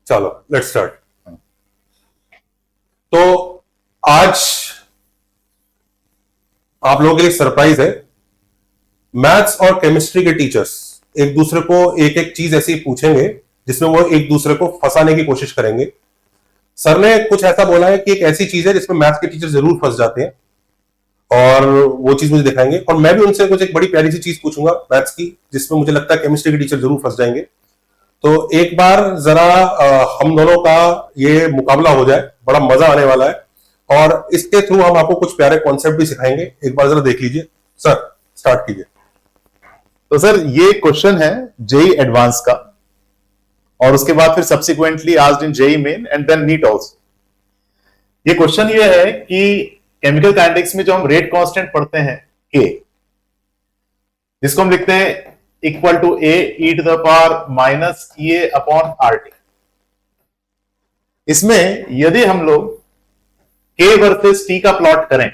चलो let's start. तो आज आप लोगों के लिए सरप्राइज है। मैथ्स और केमिस्ट्री के टीचर्स एक दूसरे को एक एक चीज ऐसी पूछेंगे जिसमें वो एक दूसरे को फंसाने की कोशिश करेंगे। सर ने कुछ ऐसा बोला है कि एक ऐसी चीज है जिसमें मैथ्स के टीचर जरूर फंस जाते हैं और वो चीज मुझे दिखाएंगे, और मैं भी उनसे कुछ एक बड़ी प्यारी सी चीज पूछूंगा मैथ्स की जिसमें मुझे लगता है केमिस्ट्री के टीचर जरूर फंस जाएंगे। तो एक बार जरा हम दोनों का ये मुकाबला हो जाए, बड़ा मजा आने वाला है और इसके थ्रू हम आपको कुछ प्यारे कॉन्सेप्ट भी सिखाएंगे। एक बार जरा देख लीजिए। सर स्टार्ट कीजिए। तो सर ये क्वेश्चन है जेई एडवांस का, और उसके बाद फिर subsequently asked in JEE Main and then NEET also. ये क्वेश्चन ये है कि केमिकल काइनेटिक्स में जो हम रेट कांस्टेंट पढ़ते हैं के, जिसको हम लिखते हैं equal to A e to the power minus A upon R T, इसमें यदि हम लोग के वर्सेस टी का प्लॉट करें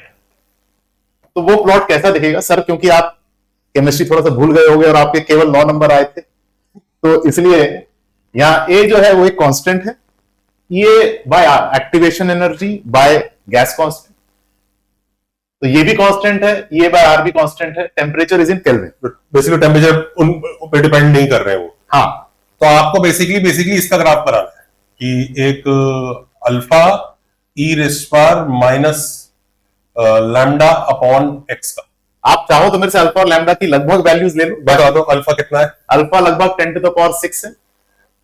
तो वो प्लॉट कैसा दिखेगा सर? क्योंकि आप केमिस्ट्री थोड़ा सा भूल गए होंगे और आपके केवल 9 नंबर आए थे, तो इसलिए यहां ए जो है वो एक कांस्टेंट है, ये by activation energy by gas constant, तो ये भी कांस्टेंट है, ये बाय आर भी कांस्टेंट है। Temperature is in Kelvin. Basically temperature उन पे डिपेंड नहीं कर रहे हैं वो। हाँ, तो आपको बेसिकली इसका ग्राफ बनाना है कि एक अल्फा ई raise power minus lambda upon x का। आप चाहो तो मेरे से अल्फा और लैम्डा की लगभग वैल्यूज ले लो। बता दो अल्फा कितना है। अल्फा लगभग 10 टू द पावर 6 है।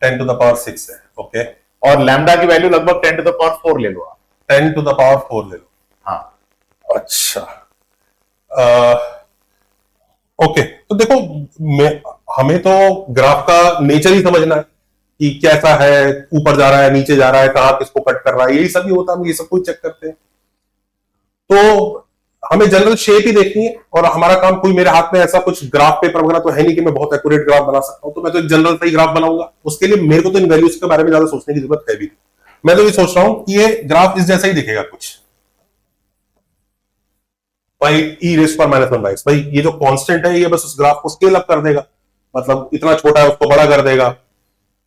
10 टू द पावर 6 है, ओके। और लैम्डा की वैल्यू लगभग 10 टू द पावर 4 ले लो आप। 10 टू द पावर 4 ले लो। हाँ, अच्छा, ओके। तो देखो, हमें तो ग्राफ का नेचर ही समझना है कि कैसा है, ऊपर जा रहा है, नीचे जा रहा है, कहां किसको कट कर रहा है, यही सब ही होता है। हम ये सब कुछ चेक करते हैं। तो हमें जनरल शेप ही देखनी है, और हमारा काम, कोई मेरे हाथ में ऐसा कुछ ग्राफ पेपर वगैरह तो है नहीं कि मैं बहुत एक्यूरेट ग्राफ बना सकता हूं। तो मैं तो एक जनरल सा ही ग्राफ बनाऊंगा। उसके लिए मेरे को तो इन वैल्यूज के बारे में ज्यादा सोचने की जरूरत है भी। मैं तो ये सोच रहा हूं कि ये ग्राफ इस जैसा ही दिखेगा कुछ। भाई ई raise power minus 1 by x, भाई ये जो कांस्टेंट है ये बस उस ग्राफ को स्केल अप कर देगा, मतलब इतना छोटा है उसको बड़ा कर देगा,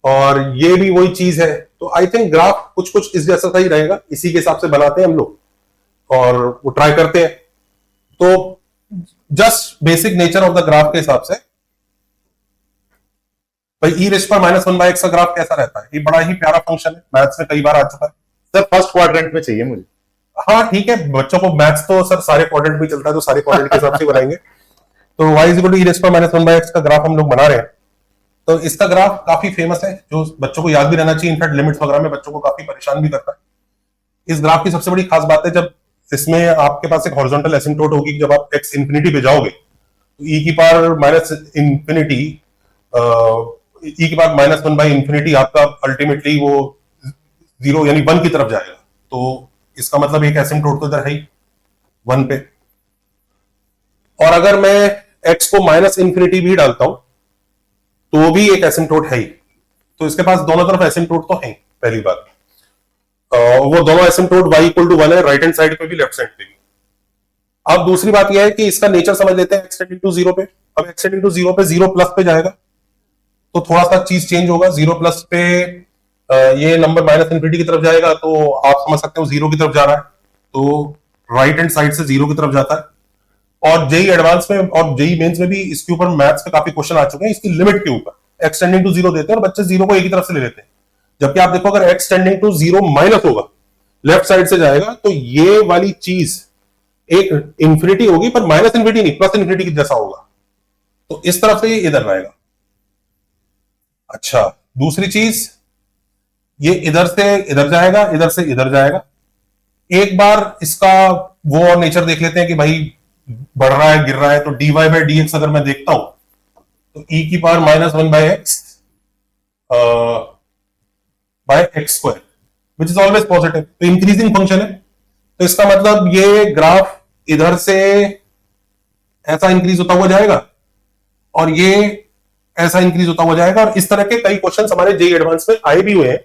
और ये भी वही चीज है। तो आई थिंक ग्राफ कुछ कुछ इस जैसा ही रहेगा। इसी के हिसाब से बनाते हैं हम लोग और वो ट्राई करते हैं। तो just basic nature of the graph के हिसाब से, भाई ई raise power minus 1 by x का ग्राफ कैसा रहता है? ये बड़ा ही प्यारा फंक्शन है, मैथ्स में कई बार आ चुका है। सर फर्स्ट क्वाड्रेंट में चाहिए मुझे। हाँ ठीक है, बच्चों को मैथ्स तो सर सारे क्वाड्रेंट में चलता है, तो सारे क्वाड्रेंट के हिसाब से बनाएंगे। तो y is equal to e raise power minus 1 by x का ग्राफ हम लोग बना रहे हैं। तो इसका ग्राफ काफी फेमस है, जो बच्चों को याद भी रहना चाहिए। इनफैक्ट लिमिट्स वगैरह में बच्चों को काफी परेशान भी करता है। इस ग्राफ की सबसे बड़ी खास बात है, जब इसमें आपके पास एक हॉरिजॉन्टल एसिम्प्टोट होगी, जब आप x इंफिनिटी पे जाओगे तो e की पावर माइनस इंफिनिटी, e की पावर माइनस 1 बाई इंफिनिटी आपका अल्टीमेटली वो 0 यानी 1 की तरफ जाएगा। तो इसका मतलब एक एसिम्प्टोट तो इधर है ही 1 पे। और अगर मैं x को माइनस इंफिनिटी भी डालता हूं तो भी एक एसिम्प्टोट है ही। तो इसके पास दोनों तरफ एसिम्प्टोट तो है। पहली बात, वो दोनों एसिम्प्टोट y इक्वल टू 1 है, राइट हैंड साइड पे भी लेफ्ट साइड पे भी। अब दूसरी बात यह है कि इसका नेचर समझ लेते हैं। x टेंडिंग टू 0 पे, अब x टेंडिंग टू 0 पे 0 प्लस पे जाएगा तो थोड़ा सा चीज चेंज होगा। 0 प्लस पे ये नंबर माइनस इंफिनिटी की तरफ जाएगा, तो आप समझ सकते हो 0 की तरफ जा रहा है, तो राइट हैंड साइड से 0 की तरफ जाता है। और जेई एडवांस में और जेई मेंस में भी इसके ऊपर मैथ्स के काफी क्वेश्चन आ चुके हैं, इसकी लिमिट के ऊपर। x टेंडिंग टू 0 देते हैं और बच्चे 0 को एक ही तरफ से ले लेते हैं। जबकि आप देखो, अगर x टेंडिंग टू 0 माइनस होगा, लेफ्ट साइड से जाएगा, तो ये वाली चीज एक इंफिनिटी होगी, पर माइनस इंफिनिटी नहीं, प्लस इंफिनिटी की जैसा होगा। तो इस तरफ से ये इधर रहेगा। अच्छा, दूसरी चीज, ये इधर से इधर जाएगा, इधर से इधर जाएगा। एक बार इसका वो और नेचर देख लेते हैं कि भाई बढ़ रहा है, गिर रहा है। तो dy बाई dx अगर मैं देखता हूं तो e की power minus 1 by x by x square, which is always positive. तो इंक्रीजिंग फंक्शन है। तो इसका मतलब ये ग्राफ इधर से ऐसा इंक्रीज होता हुआ जाएगा और ये ऐसा इंक्रीज होता हुआ जाएगा। और इस तरह के कई क्वेश्चन हमारे जेई एडवांस में आए भी हुए हैं,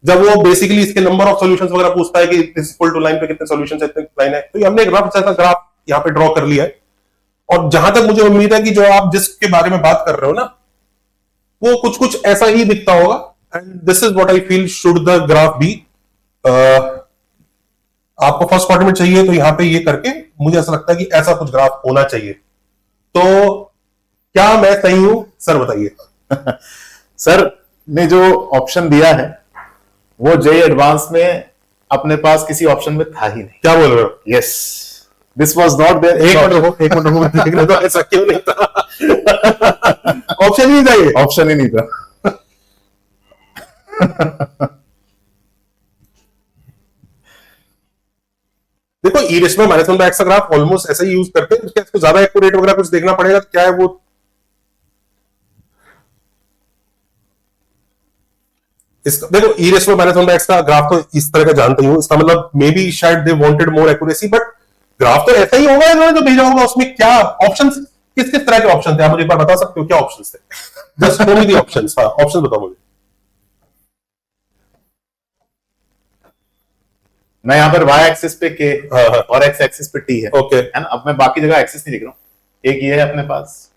जब वो बेसिकली इसके नंबर ऑफ सॉल्यूशंस वगैरह पूछता है कि इज इक्वल टू लाइन पे कितने सॉल्यूशंस है, इतने लाइन है। तो हमने एक रफ ऐसा ग्राफ यहाँ पे ड्रॉ कर लिया है। और जहां तक मुझे उम्मीद है कि जो आप जिसके बारे में बात कर रहे हो ना, वो कुछ कुछ ऐसा ही दिखता होगा। And this is what I feel should the graph be. आपको फर्स्ट क्वार्टर में चाहिए तो यहां पे ये करके मुझे ऐसा लगता है कि ऐसा कुछ ग्राफ होना चाहिए। तो क्या मैं सही हूं सर, बताइए। सर ने जो ऑप्शन दिया है वो जेई एडवांस में अपने पास किसी ऑप्शन में था ही नहीं। क्या बोल रहे हो? Yes, this was not there. एक मिनट रुको, मैं देख लेता हूं ऐसा क्यों नहीं था। ऑप्शन ही नहीं था ये। ऑप्शन ही नहीं था। देखो e ratio minus 1 by x का ग्राफ ऑलमोस्ट ऐसा ही यूज करते हैं, इसको ज्यादा एक्यूरेट वगैरह कुछ देखना पड़ेगा क्या है वो। इसका देखो e ratio minus 1 by x का ग्राफ तो इस तरह का जानते ही हूं, इसका मतलब मे बी शायद they wanted more accuracy, but graph तो ऐसा ही होगा इन्होंने जो भेजा होगा। उसमें क्या ऑप्शंस, किस किस तरह के ऑप्शन थे आप मुझे एक बार बता सकते हो क्या ऑप्शंस थे? Just show me the options. हां, ऑप्शंस बताओ मुझे। मैं यहाँ पर y एक्सिस पे k हाँ। और x एक्सिस पे t है। ओके। है ना? अब मैं बाकी जगह एक्सिस नहीं लिख रहा हूं। एक ये है अपने पास,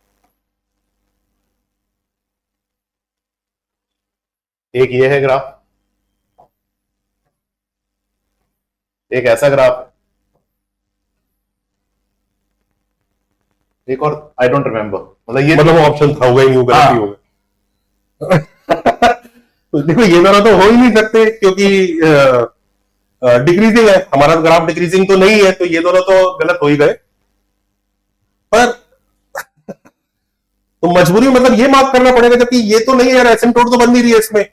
एक ये है ग्राफ, एक ऐसा ग्राफ है, एक और आई डोंट रिमेम्बर। मतलब ये मतलब वो ऑप्शन था, होगा ही नहीं, होगा गलत ही होगा। तो देखो ये दोनों तो हो ही नहीं सकते क्योंकि डिक्रीजिंग है हमारा ग्राफ, डिक्रीजिंग तो नहीं है, तो ये दोनों तो गलत हो ही गए। पर तो मजबूरी में मतलब ये मार्क करना पड़ेगा, जबकि ये तो नहीं है यार, एसिम्प्टोट तो बन नहीं रही है इसमें।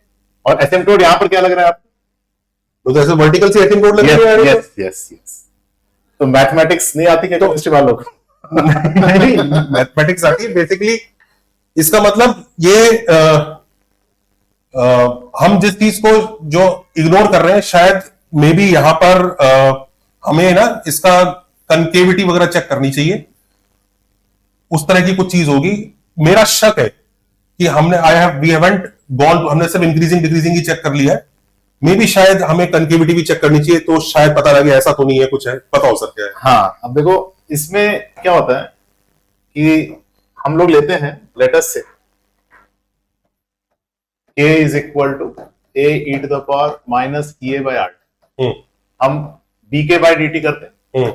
और एसिम्प्टोट यहां पर क्या लग रहा है आपको? तो जैसे वर्टिकल से एसिम्प्टोट लग रही है। Yes yes yes. तो मैथमेटिक्स नहीं आती क्या केमिस्ट्री वालों को? नहीं, मैथमेटिक्स आती है बेसिकली। इसका मतलब ये हम जिस चीज को जो इग्नोर कर रहे हैं, शायद मे बी यहां पर हमें ना इसका कनकेविटी वगैरह चेक करनी चाहिए, उस तरह की कुछ चीज होगी। मेरा शक है कि वी हैवंट गॉन, हमने सिर्फ इंक्रीजिंग डिक्रीजिंग ही चेक कर लिया है। मे बी शायद हमें कनकेविटी भी चेक करनी चाहिए, तो शायद पता लगे ऐसा तो नहीं है, कुछ है, पता हो सकता है। हाँ, अब देखो इसमें क्या होता है कि हम लोग लेते हैं लेटस से k is equal to a e to the power minus e a by r। हम dk बाय dt करते हैं,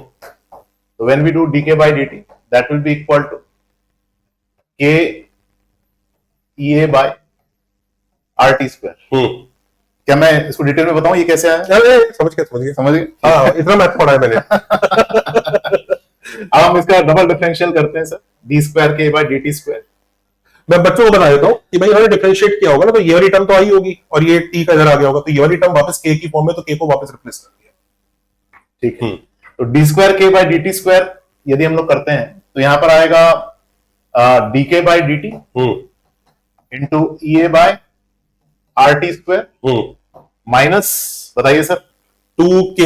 तो when we do dk by dt that will be equal to k e a by rt square. क्या मैं इसको detail में बताऊं ये कैसे आया? अरे समझ गए। समझ गए? हाँ, इतना मैथ पढ़ा है मैंने। अब हम इसका डबल डिफरेंशियल करते हैं sir, d square k by dt square. मैं बच्चों को बता देता हूं कि भाई इन्होंने डिफरेंशिएट किया होगा ना, तो ये वाली टर्म तो आई होगी और ये t का इधर आ गया होगा, तो ये वाली टर्म वापस k की फॉर्म में, तो k को वापस रिप्लेस कर दिया। ठीक है, तो d square k by dt square यदि हम लोग करते हैं तो यहां पर आएगा dk by dt into e a by rt square minus, बताइए sir, 2k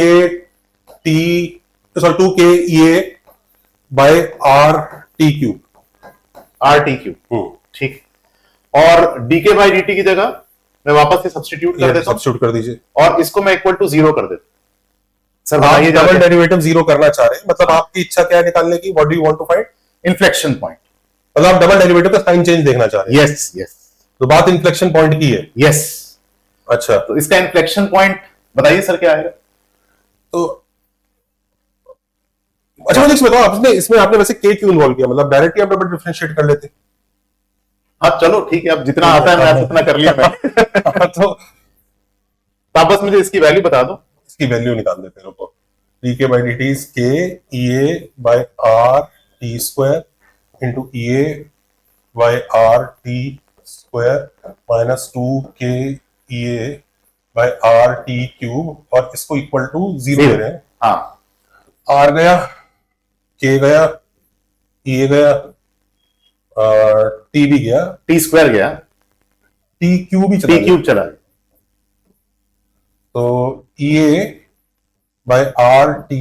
e a by r t cube. ठीक। और dk बाय dt की जगह मैं वापस से सब्स्टिट्यूट कर देता हूं, सब्स्टिट्यूट कर दीजिए और इसको मैं इक्वल टू 0 कर देता हूं। सर आप बताइए, डबल डेरिवेटिव 0 करना चाह रहे हैं, मतलब आपकी इच्छा क्या है निकालने की? What do you want to find? Inflection point. मतलब आप डबल डेरिवेटिव का साइन चेंज देखना चाह रहे हैं? Yes yes. तो बात इन्फ्लेक्शन पॉइंट की है। यस। अच्छा, तो इसका इन्फ्लेक्शन पॉइंट बताइए सर क्या आएगा? तो अच्छा मुझे इसमें बताओ, इसमें आपने वैसे k क्यों इन्वॉल्व किया? मतलब डायरेक्टली आप डबल डिफरेंशिएट कर लेते। हाँ चलो ठीक है, अब जितना आता है मैं उतना कर लिया मैंने। तो आप बस मुझे इसकी वैल्यू बता दो। इसकी वैल्यू निकाल देते हैं। dk by dt is k ea by r t square into ea by r t square minus 2k ea by r t cube, और इसको इक्वल टू 0 दे रहे हैं। हाँ, r गया, k गया, ea गया, t भी गया, टी स्क्वायर गया, t क्यूब भी चला टी गया। क्यूब चला गया। तो ea by r t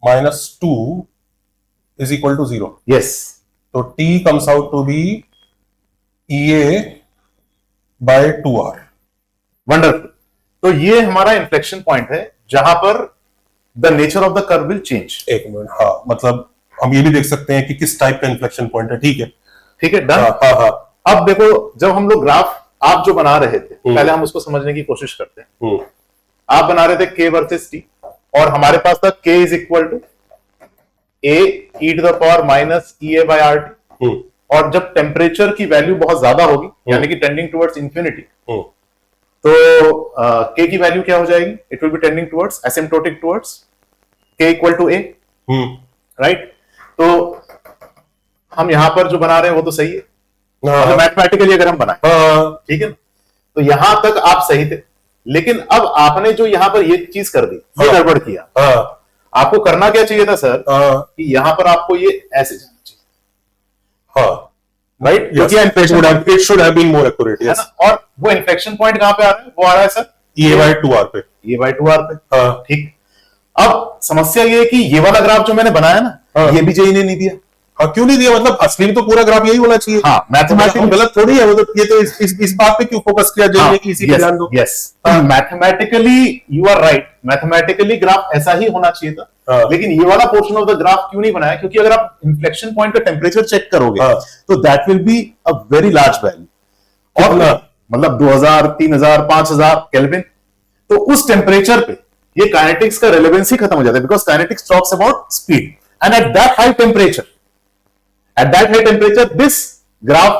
minus 2 is equal to 0. Yes, तो t comes out to be ea by 2r. Wonderful. तो ये हमारा इन्फ्लेक्शन पॉइंट है जहां पर the nature of the curve will change. एक मिनट, हाँ, मतलब हम ये भी देख सकते हैं कि किस टाइप का इन्फ्लेक्शन पॉइंट है। ठीक है, ठीक है, डन। हाँ। अब देखो, जब हम लोग ग्राफ आप जो बना रहे थे, पहले हम उसको समझने की कोशिश करते हैं। आप बना रहे थे K वर्सेस T, और हमारे पास था K is equal to A e to the power minus EA by RT, और जब टेम्परेचर की वैल्यू बहुत ज्यादा होगी, यानी कि टेंडिंग टुवर्ड्स इंफिनिटी, तो K की वैल्यू क्या हो जाएगी? It will be tending towards asymptotic towards K equal to A, right? तो हम यहां पर जो बना रहे हैं वो तो सही है, मैथमेटिकली अगर हम बनाए, ठीक है ना? तो यहां तक आप सही थे, लेकिन अब आपने जो यहां पर ये चीज कर दी, ये गड़बड़ किया। आपको करना क्या चाहिए था सर, कि यहां पर आपको ये ऐसे जाना चाहिए, right? It should have been more accurate, yes. और वो इन्फेक्शन पॉइंट कहां पे आ रहा है? वो आ रहा है सर EA/2R पे, EA/2R पे, ठीक। अब समस्या ये है कि ये वाला ग्राफ जो मैंने बनाया ना, ये भी जेई ने नहीं दिया। क्यों नहीं दिया? मतलब असली में तो पूरा ग्राफ यही होना चाहिए। मैथमेटिक्स गलत थोड़ी है वो, तो ये तो इस बात पे क्यों फोकस किया जाए कि इसी पे ध्यान दो। Yes, mathematically you are right, mathematically graph ऐसा ही होना चाहिए था, लेकिन ये वाला पोर्शन ऑफ द ग्राफ क्यों नहीं बनाया? क्योंकि अगर आप इन्फ्लेक्शन पॉइंट का टेम्परेचर चेक करोगे, तो that will be a very large value, और मतलब 2000, 3000, 5000 केल्विन। तो उस टेम्परेचर पे ये काइनेटिक्स का रेलेवेंस ही खत्म हो जाता है, because kinetics talks about speed, and at that high temperature, this graph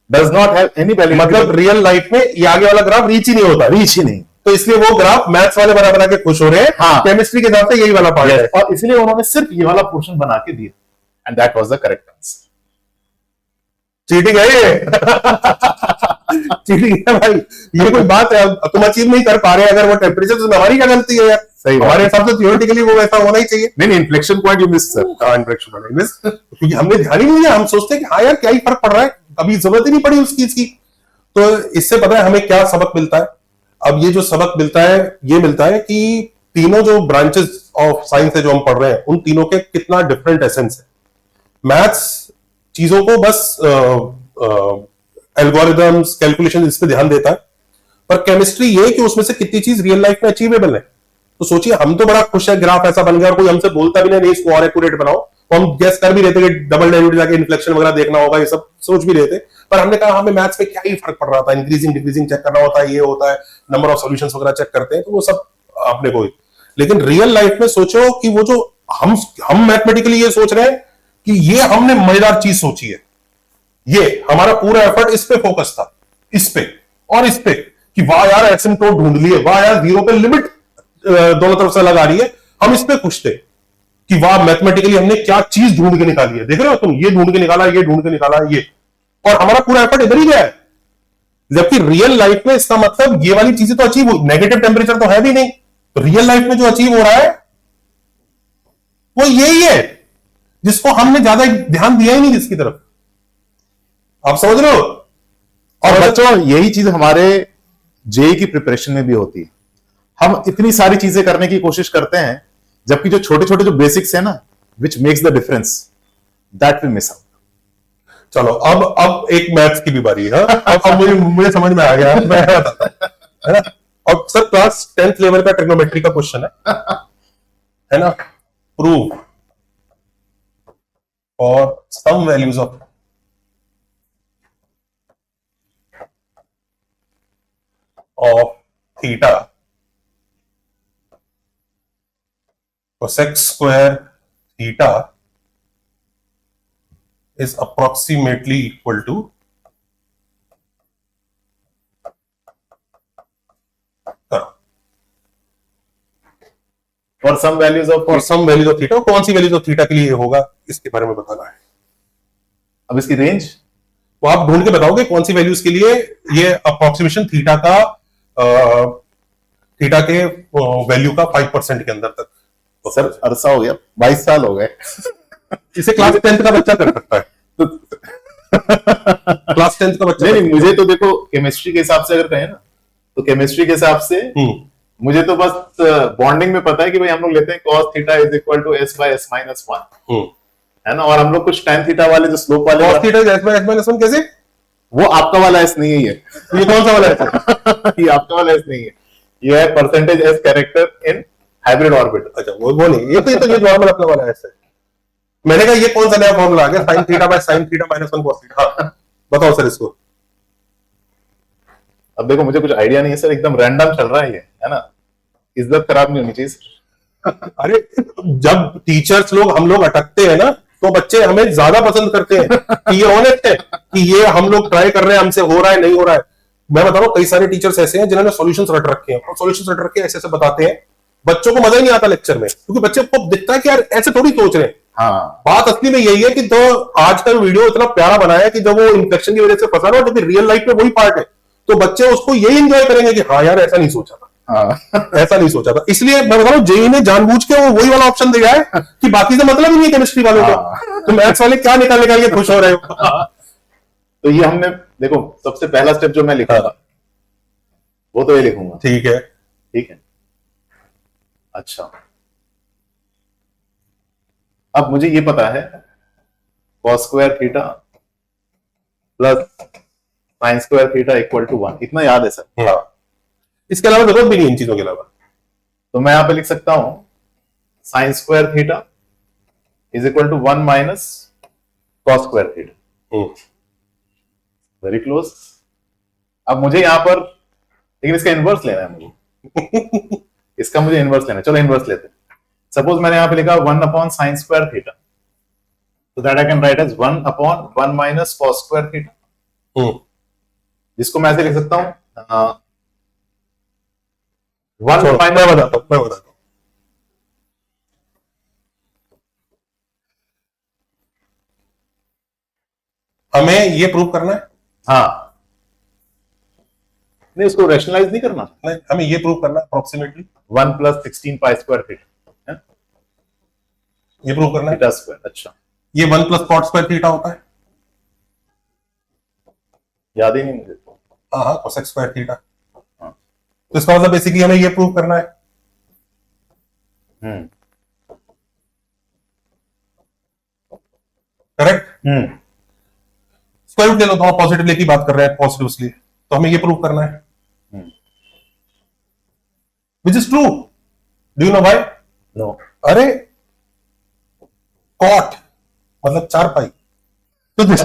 does not have any value. मतलब रियल लाइफ में ये आगे वाला ग्राफ रीच ही नहीं होता, रीच ही नहीं। तो इसलिए वो ग्राफ मैथ्स वाले बना के खुश हो रहे हैं। केमिस्ट्री के हिसाब से यही वाला पार्ट है, और इसलिए उन्होंने सिर्फ ये वाला पोर्शन बना के दिया, and that was the correct answer. Cheating है ये। चीटिंग है भाई, ये कोई बात है? तुम अचीव नहीं कर पा रहे अगर वो टेम्परेचर, तो हमारी क्या गलती है यार? सही, हमारे हिसाब से थियोरेटिकली वो वैसा होना ही चाहिए। नहीं, inflection point you miss sir. Inflection point miss, क्योंकि हमने ध्यान ही नहीं दिया। हम सोचते हैं कि हाँ यार क्या ही फर्क पड़ रहा है, कभी जरूरत ही नहीं पड़ी उस चीज की। तो इससे पता है हमें क्या सबक मिलता है? अब ये जो सबक मिलता है, ये मिलता है कि तीनों जो ब्रांचेस ऑफ साइंस है जो हम पढ़ रहे हैं, उन तीनों के कितना डिफरेंट एसेंस है। मैथ्स चीजों को बस एल्गोरिदम्स, कैलकुलेशन, इस पे ध्यान देता है, पर केमिस्ट्री ये कि उसमें से कितनी चीज रियल लाइफ में अचीवेबल है। तो सोचिए, हम तो बड़ा खुश है ग्राफ ऐसा बन गया, और कोई हमसे बोलता भी नहीं इसको और एक्यूरेट बनाओ, तो हम गेस कर भी रहते कि डबल डेरिवेटिव जाके इन्फ्लेक्शन वगैरह देखना होगा, ये सब सोच भी रहते। पर हमने कहा हमें मैथ्स में क्या ही फर्क पड़ रहा था, इंक्रीजिंग डिक्रीजिंग चेक करना होता है, ये होता है, नंबर ऑफ सॉल्यूशंस वगैरह चेक करते हैं, तो वो सब आपने कोई। लेकिन रियल लाइफ में सोचो कि वो जो हम मैथमेटिकली ये सोच रहे हैं कि ये हमने मजेदार चीज सोची है, ये हमारा पूरा एफर्ट इस पे फोकस था, इस पे और इस पे, कि वाह यार एसिम्प्टोट ढूंढ लिए, वाह यार जीरो पे लिमिट दोनों तरफ से लगा रही है। हम इस पे खुश थे कि वाह मैथमेटिकली हमने क्या चीज ढूंढ के निकाली है। देख रहे हो तुम, ये ढूंढ के निकाला, ये ढूंढ के निकाला, ये, और हमारा पूरा एफर्ट इधर ही गया है। जबकि रियल लाइफ में इसका मतलब ये वाली चीजें तो अचीव, नेगेटिव टेम्परेचर तो है भी नहीं, तो रियल लाइफ में जो अचीव हो रहा है वो यही है जिसको हमने ज्यादा ध्यान दिया ही नहीं जिसकी तरफ। आप समझ रहे हो? और बच्चों, यही चीज हमारे जेई की प्रिपरेशन में भी होती है। हम इतनी सारी चीजें करने की कोशिश करते हैं, जबकि जो छोटे छोटे जो बेसिक्स है ना, which makes the difference, that will miss out. चलो अब एक मैथ्स की भी बारी है। अब मुझे समझ में आ गया, मैं बताता हूं, है ना। और सर क्लास 10th लेवल का ट्रिग्नोमेट्री का क्वेश्चन है ना। Prove for some values of theta cosec square theta is approximately equal to for some values of theta. कौन सी वैल्यूज ऑफ थीटा के लिए ये होगा, इसके बारे में बताना है। अब इसकी रेंज वो आप ढूंढ के बताओगे कौन सी वैल्यूज के लिए ये अप्रोक्सीमेशन थीटा का, थीटा के वैल्यू का 5% के अंदर तक। तो सर अरसा हो गया, 22 साल हो गए। इसे क्लास 10th का बच्चा कर सकता है। क्लास 10th का बच्चा नहीं, मुझे तो देखो केमिस्ट्री के हिसाब से अगर कहें ना, तो केमिस्ट्री के हिसाब से मुझे तो बस बॉन्डिंग में पता है कि भाई हम लोग लेते हैं cos theta is equal to s by s minus 1, है ना। और हम लोग कुछ tan थीटा वाले जो स्लोप वाले, cos theta s by s minus 1 कैसे? वो आपका वाला s नहीं है, ये कौन सा वाला है? ये आपका वाला s नहीं है, ये है percentage s character in hybrid orbit. अच्छा, वो नहीं, ये नॉर्मल अपना वाला है। मैंने कहा ये कौन सा नया फॉर्मूला आ गया, sin theta by sin theta minus 1 cos theta. हाँ, बताओ सर इसको। अब देखो मुझे कुछ आइडिया नहीं है सर, एकदम रैंडम चल रहा है ये, है ना, इज्जत खराब नहीं होनी चाहिए सर। अरे जब टीचर्स लोग हम लोग अटकते हैं ना तो बच्चे हमें ज्यादा पसंद करते हैं कि ये ऑनेस्ट है, कि ये हम लोग ट्राई कर रहे हैं, हमसे हो रहा है नहीं हो रहा है। मैं बता रहा हूँ कई सारे टीचर्स ऐसे हैं जिन्होंने सॉल्यूशंस रट रखे हैं और सॉल्यूशंस रट रखे ऐसे ऐसे बताते हैं, बच्चों को मजा ही नहीं आता लेक्चर में, क्योंकि बच्चे को दिखता है कि यार ऐसे थोड़ी सोच रहे हैं। हाँ बात असली में यही है कि तो आज का वीडियो इतना प्यारा बनाया है कि जब वो इन्फेक्शन की वजह से फंसा ना, जब रियल लाइफ में वही पार्ट है तो बच्चे उसको यही एंजॉय करेंगे कि हाँ यार ऐसा नहीं सोचा था, हाँ ऐसा नहीं सोचा था। इसलिए मैं बता रहा हूँ जेई ने जानबूझ के वो वही वाला ऑप्शन दिया है कि बाकी से मतलब ही नहीं है केमिस्ट्री वालों को, तो मैथ्स वाले क्या निकाल निकाल के खुश हो रहे हो। तो ये हमने देखो सबसे पहला स्टेप जो मैं लिखा था वो तो ये लिखूंगा, ठीक है, ठीक है। अच्छा अब मुझे ये पता है cos square theta plus sin square theta equal to 1, इतना याद है सर। हाँ इसके अलावा जरूरत भी नहीं इन चीजों के अलावा। तो मैं यहां पे लिख सकता हूं sin square theta is equal to 1 minus cos square theta, very close. अब मुझे यहां पर लेकिन इसका इनवर्स लेना है मुझे इसका मुझे इनवर्स लेना है, चलो इनवर्स लेते हैं। सपोज मैंने यहां पे लिखा 1 अपॉन sin स्क्वायर थीटा, तो that I can write as 1 upon 1 minus cos square theta, जिसको मैं ऐसे लिख सकता हूं 1 मैं माइनस, बताता हूं हमें ये प्रूव करना है। हाँ नहीं उसको रैशनलाइज नहीं करना, नहीं हमें ये प्रूव करना है approximately 1 plus 16 pi square theta, ये प्रूव करना है। थीटा स्क्वायर, अच्छा ये 1 प्लस कॉट स्क्वायर थीटा होता है। याद ही नहीं मुझे। हाँ हाँ कोसेक स्क्वायर थीटा। हाँ। तो इसका मतलब बेसिकली हमें ये प्रूव करना है। करेक्ट। स्क्वायर रूट ले लो, तो हम पॉजिटिव लेके बात कर रहे हैं पॉजिटिवली, तो हमें ये प्रूव करना है which is true. Do you know why? No. अरे कॉट मतलब 4 पाई, तो दिस